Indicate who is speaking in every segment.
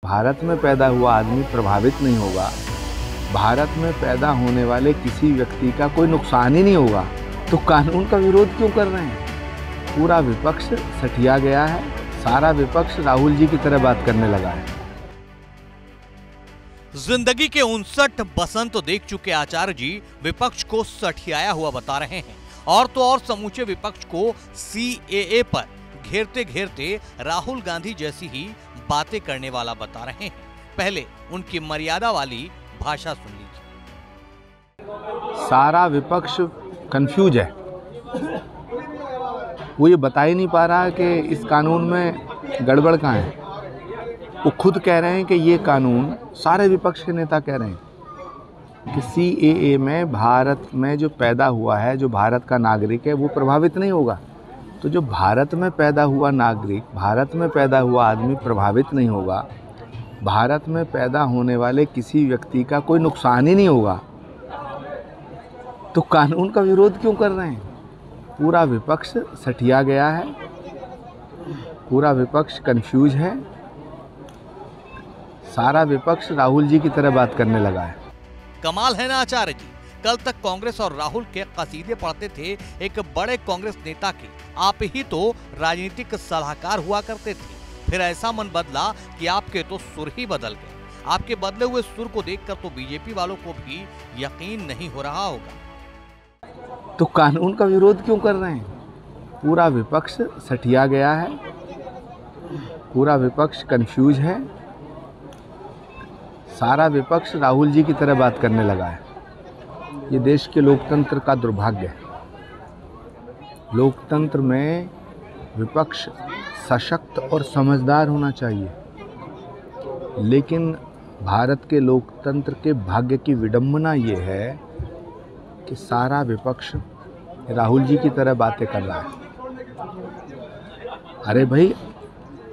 Speaker 1: भारत में पैदा हुआ आदमी प्रभावित नहीं होगा, भारत में पैदा होने वाले किसी व्यक्ति का कोई नुकसान ही नहीं होगा, तो कानून का विरोध क्यों कर रहे हैं? पूरा विपक्ष सठिया गया है, सारा विपक्ष राहुल जी की तरह बात करने लगा है।
Speaker 2: जिंदगी के 59 बसंत तो देख चुके आचार्य जी विपक्ष को सठियाया हुआ बता रहे हैं और तो और समूचे विपक्ष को सीएए पर घेरते घेरते राहुल गांधी जैसी ही बातें करने वाला बता रहे हैं। पहले उनकी मर्यादा वाली भाषा सुन लीजिए।
Speaker 1: सारा विपक्ष कंफ्यूज है, वो ये बता ही नहीं पा रहा कि इस कानून में गड़बड़ कहाँ है। वो खुद कह रहे हैं कि ये कानून, सारे विपक्ष के नेता कह रहे हैं कि सीएए में भारत में जो पैदा हुआ है, जो भारत का नागरिक है, वो प्रभावित नहीं होगा। तो जो भारत में पैदा हुआ नागरिक, भारत में पैदा हुआ आदमी प्रभावित नहीं होगा, भारत में पैदा होने वाले किसी व्यक्ति का कोई नुकसान ही नहीं होगा, तो कानून का विरोध क्यों कर रहे हैं? पूरा विपक्ष सठिया गया है, पूरा विपक्ष कंफ्यूज है, सारा विपक्ष राहुल जी की तरह बात करने लगा है।
Speaker 2: कमाल है ना आचार्य जी, कल तक कांग्रेस और राहुल के कसीदे पढ़ते थे एक बड़े कांग्रेस नेता के, आप ही तो राजनीतिक सलाहकार हुआ करते थे। फिर ऐसा मन बदला कि आपके तो सुर ही बदल गए। आपके बदले हुए सुर को देखकर तो बीजेपी वालों को भी यकीन नहीं हो रहा होगा।
Speaker 1: तो कानून का विरोध क्यों कर रहे हैं? पूरा विपक्ष सठिया गया है, पूरा विपक्ष कंफ्यूज है, सारा विपक्ष राहुल जी की तरह बात करने लगा है। ये देश के लोकतंत्र का दुर्भाग्य है। लोकतंत्र में विपक्ष सशक्त और समझदार होना चाहिए, लेकिन भारत के लोकतंत्र के भाग्य की विडंबना ये है कि सारा विपक्ष राहुल जी की तरह बातें कर रहा है। अरे भाई,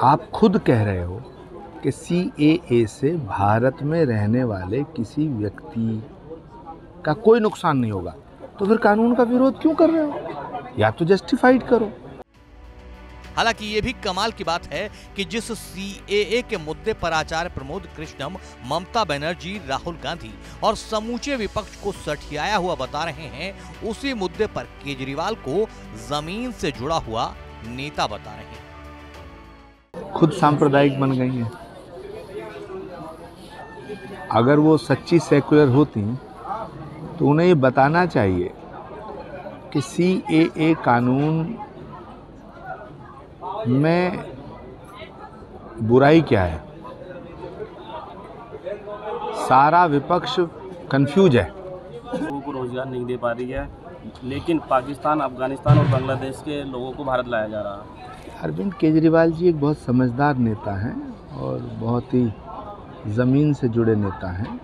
Speaker 1: आप खुद कह रहे हो कि सीएए से भारत में रहने वाले किसी व्यक्ति का कोई नुकसान नहीं होगा, तो फिर कानून का विरोध क्यों कर रहे हो? या तो जस्टिफाइड करो।
Speaker 2: हालांकि ये भी कमाल की बात है कि जिस सीएए के मुद्दे पर आचार्य प्रमोद कृष्णम, ममता बनर्जी, राहुल गांधी और समूचे विपक्ष को सठियाया हुआ बता रहे हैं, उसी मुद्दे पर केजरीवाल को जमीन से जुड़ा हुआ नेता बता रहे हैं।
Speaker 1: खुद सांप्रदायिक बन गई हैं। अगर वो सच्ची सेक्युलर होती तो उन्हें ये बताना चाहिए कि सीएए कानून में बुराई क्या है। सारा विपक्ष कंफ्यूज है।
Speaker 3: लोगों को रोजगार नहीं दे पा रही है, लेकिन पाकिस्तान, अफगानिस्तान और बांग्लादेश के लोगों को भारत लाया जा रहा है।
Speaker 1: अरविंद केजरीवाल जी एक बहुत समझदार नेता हैं और बहुत ही ज़मीन से जुड़े नेता हैं।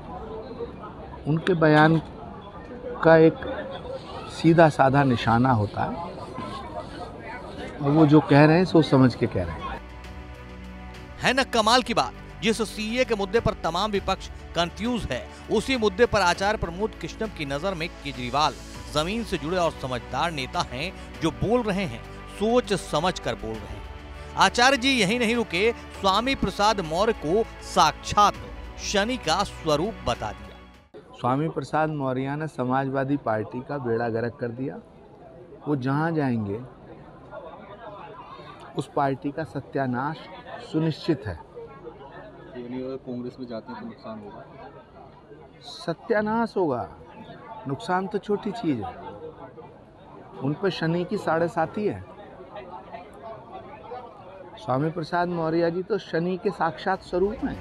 Speaker 1: उनके बयान का एक सीधा साधा निशाना होता है और वो जो कह रहे हैं सोच समझ के कह रहे हैं।
Speaker 2: है ना कमाल की बात, जिस सीए के मुद्दे पर तमाम विपक्ष कंफ्यूज है, उसी मुद्दे पर आचार्य प्रमोद कृष्णम की नजर में केजरीवाल जमीन से जुड़े और समझदार नेता हैं, जो बोल रहे हैं सोच समझ कर बोल रहे हैं। आचार्य जी यही नहीं रुके, स्वामी प्रसाद मौर्य को साक्षात शनि का स्वरूप बता दिया।
Speaker 1: स्वामी प्रसाद मौर्य ने समाजवादी पार्टी का बेड़ा गर्क कर दिया। वो जहां जाएंगे उस पार्टी का सत्यानाश सुनिश्चित है।
Speaker 4: कांग्रेस में जाते हैं तो नुकसान होगा?
Speaker 1: सत्यानाश होगा, नुकसान तो छोटी चीज है। उन पर शनि की 7.5 है। स्वामी प्रसाद मौर्य जी तो शनि के साक्षात स्वरूप हैं।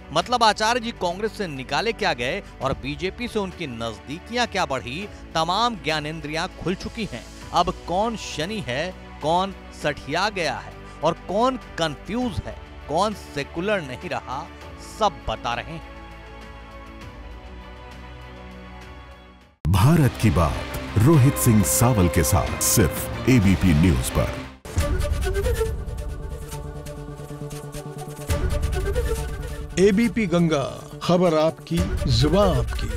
Speaker 2: मतलब आचार्य जी कांग्रेस से निकाले क्या गए और बीजेपी से उनकी नजदीकियां क्या बढ़ी, तमाम ज्ञानेंद्रियां खुल चुकी हैं। अब कौन शनि है, कौन सठिया गया है और कौन कंफ्यूज है, कौन सेकुलर नहीं रहा, सब बता रहे हैं।
Speaker 5: भारत की बात रोहित सिंह सावल के साथ सिर्फ एबीपी न्यूज पर।
Speaker 6: एबीपी गंगा, खबर आपकी, जुबान आपकी।